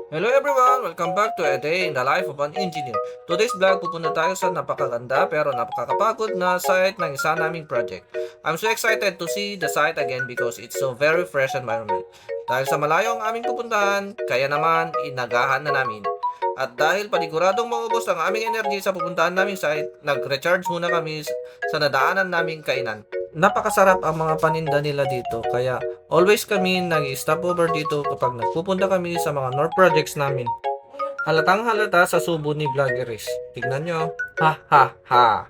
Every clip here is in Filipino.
Hello everyone! Welcome back to A Day in the Life of an Engineer. Today's vlog pupunta tayo sa napakaganda pero napakakapagod na site ng isa naming project. I'm so excited to see the site again because it's so very fresh environment. Dahil sa malayo ang aming pupuntahan, kaya naman inagahan na namin. At dahil paniguradong maubos ang aming energy sa pupuntahan naming site, nag-recharge muna kami sa nadaanan naming kainan. Napakasarap ang mga paninda nila dito kaya always kami nag-stop over dito kapag nagpupunta kami sa mga North projects namin. Halatang halata sa subo ni Vloggeries. Tignan nyo. Ha ha ha.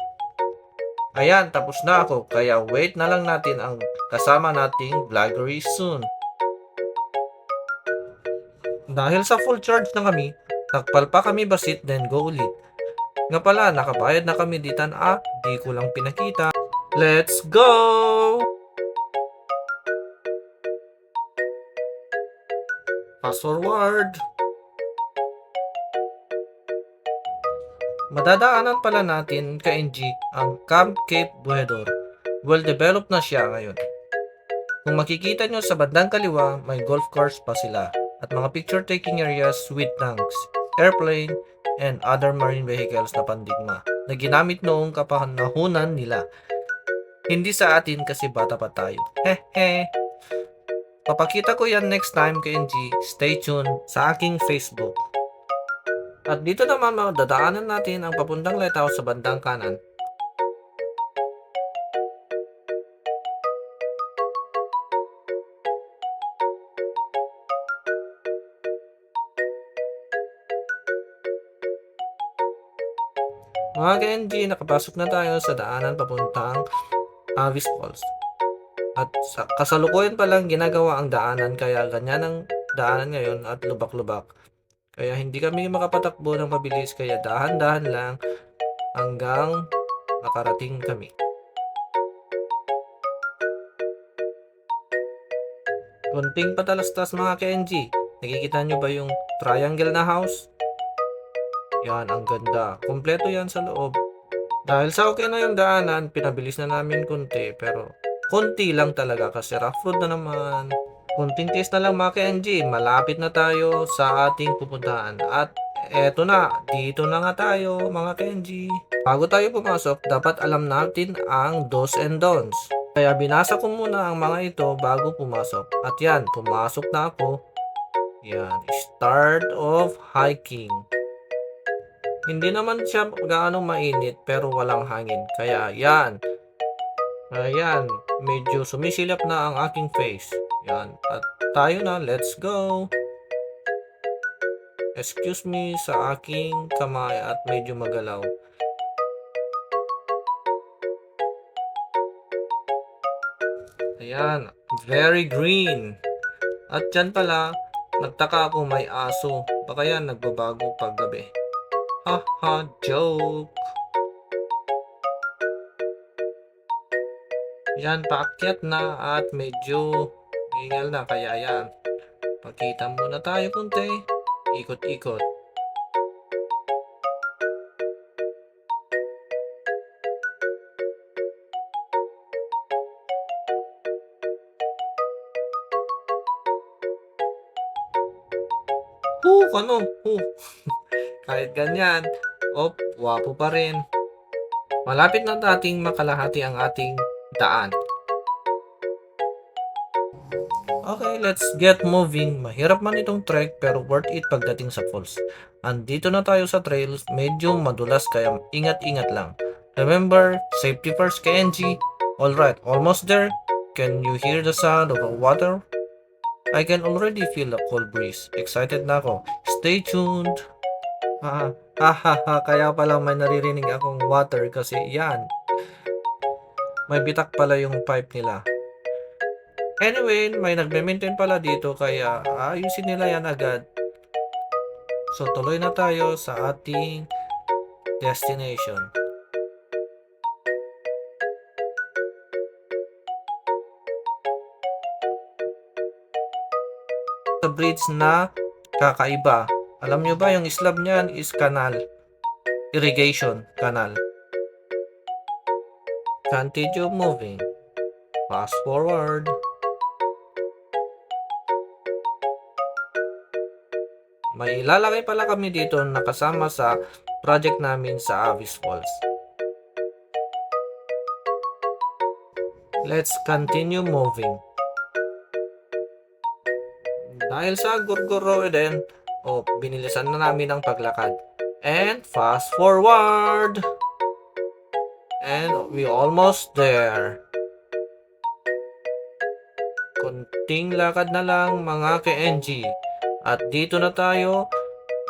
Ayan, tapos na ako. Kaya wait na lang natin ang kasama nating Vloggeries soon. Dahil sa full charge na kami, nagpalpa kami basit then go ulit. Nga pala, nakabayad na kami ditan di ko lang pinakita. Let's go! Fast forward. Madadaanan pala natin ka-NG ang Camp Cape Buedor. Well developed na siya ngayon. Kung makikita nyo sa bandang kaliwa, may golf course pa sila at mga picture taking areas with tanks, airplane, and other marine vehicles na pandigma na ginamit noong kapanahunan nila. Hindi sa atin kasi bata pa tayo. Hehe. Papakita ko yan next time ka-NG. Stay tuned sa aking Facebook. At dito naman madadaanan natin ang papuntang lighthouse sa bandang kanan. Mga ka-NG, nakapasok na tayo sa daanan papuntang Avis Falls. At sa kasalukuyan pa lang ginagawa ang daanan kaya ganyan ang daanan ngayon at lubak-lubak. Kaya hindi kami makapatakbo ng mabilis kaya dahan-dahan lang hanggang makarating kami. Kunting patalastas mga ka-NG. Nakikita nyo ba yung triangle na house? Yan, ang ganda. Kompleto yan sa loob. Dahil sa okay na yung daanan, pinabilis na namin konti pero konti lang talaga kasi rough road na naman. Kunting tiis na lang mga ka-NG, malapit na tayo sa ating pupuntahan. At eto na, dito na nga tayo mga ka-NG. Bago tayo pumasok, dapat alam natin ang do's and don'ts. Kaya binasa ko muna ang mga ito bago pumasok. At yan, pumasok na ako. Yan, start of hiking. Hindi naman siya gaano mainit pero walang hangin. Kaya yan. Ayan, medyo sumisilap na ang aking face. Yan. At tayo na, let's go. Excuse me sa aking kamay at medyo magalaw. Ayan, very green. At dyan pala, nagtaka ako may aso. Baka yan nagbabago pag gabi. Haha, joke. Yan, paakyat na at medyo hingal na. Kaya yan, pakita muna tayo kunti. Ikot-ikot. Ano? Kahit ganyan. Wapo pa rin. Malapit na nating makalahati ang ating daan. Okay, let's get moving. Mahirap man itong trek pero worth it pagdating sa falls. Andito na tayo sa trails, medyo madulas kaya ingat-ingat lang. Remember, safety first KNG. Alright, almost there. Can you hear the sound of the water? I can already feel the cold breeze. Excited na ako. Stay tuned. Kaya palang may naririnig akong water kasi yan. May bitak pala yung pipe nila. Anyway, may nagme-maintain pala dito kaya ayusin nila yan agad. So tuloy na tayo sa ating destination. Sa bridge na kakaiba. Alam nyo ba yung slab niyan is canal. Irrigation canal. Continue moving. Fast forward. May ilalagay pala kami dito na kasama sa project namin sa Avis Falls. Let's continue moving. Dahil sa Gorgorowe din, binilisan na namin ang paglakad. And fast forward! And we almost there. Konting lakad na lang mga ka-NG. At dito na tayo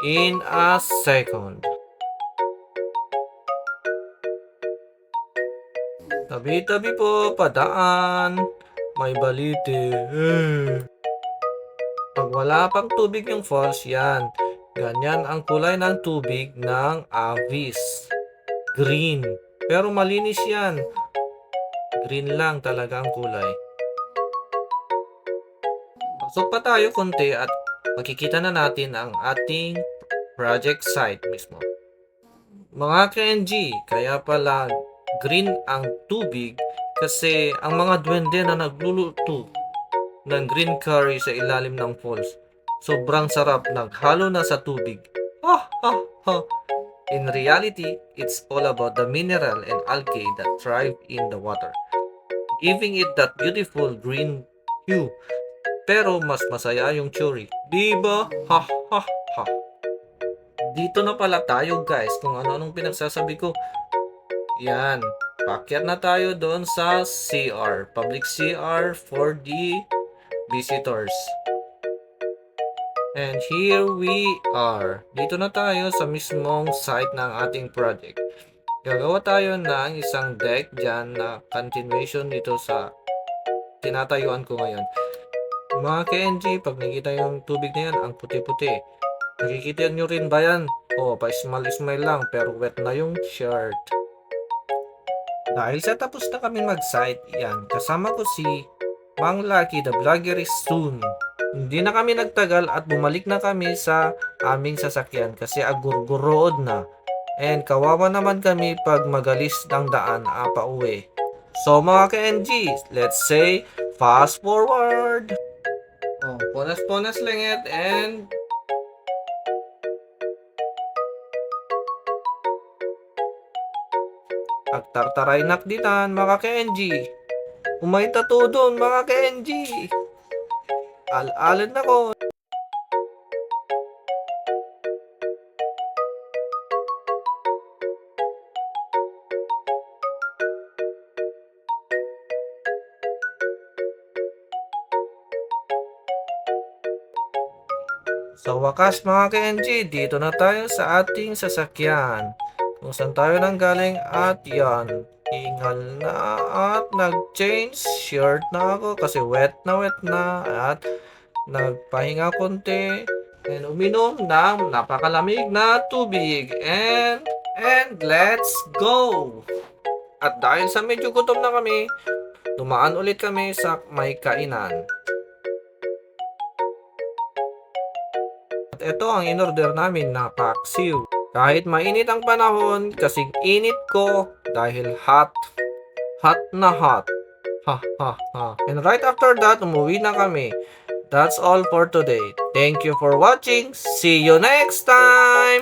in a second. Tabi-tabi po, padaan. May balite. Pag wala pang tubig yung falls, yan. Ganyan ang kulay ng tubig ng Avis. Green. Pero malinis yan. Green lang talaga ang kulay. Pasok pa tayo konti at makikita na natin ang ating project site mismo. Mga ka-NG, kaya pala green ang tubig kasi ang mga duwende na nagluluto ng green curry sa ilalim ng falls. Sobrang sarap, naghalo na sa tubig. Ha ha ha! In reality, it's all about the mineral and algae that thrive in the water, giving it that beautiful green hue. Pero mas masaya yung churi. Diba? Ha ha ha! Dito na pala tayo guys kung ano-anong pinagsasabi ko. Yan. Paakyat na tayo doon sa CR. Public CR for the visitors. And here we are. Dito na tayo sa mismong site ng ating project. Gagawa tayo ng isang deck dyan na continuation dito sa tinatayuan ko ngayon. Mga ka-NG, pag nakikita yung tubig na yan, ang puti-puti. Nakikita nyo rin ba yan? Pa-smile-smile lang pero wet na yung shirt. Dahil sa tapos na kami mag-site, yan, kasama ko si Mang Lucky, the vlogger is soon. Hindi na kami nagtagal at bumalik na kami sa aming sasakyan kasi agurgurood na. And kawawa naman kami pag magalis ng daan pauwi. So mga ka-NG, let's say fast forward. Ponas-ponas langit and agtartaray nakditan mga ka-NG. Umay tato doon mga ka-NG. Al-alad na ko. Sa wakas mga ka-NG, dito na tayo sa ating sasakyan. Kung saan tayo nang galing at yan. Hingal na at nag-change shirt na ako kasi wet na at nagpahinga konti and uminom ng napakalamig na tubig and let's go! At dahil sa medyo gutom na kami, dumaan ulit kami sa may kainan. At ito ang in-order namin na paksiw. Kahit mainit ang panahon, kasing init ko dahil hot na hot. Ha ha ha. And right after that, umuwi na kami. That's all for today. Thank you for watching. See you next time!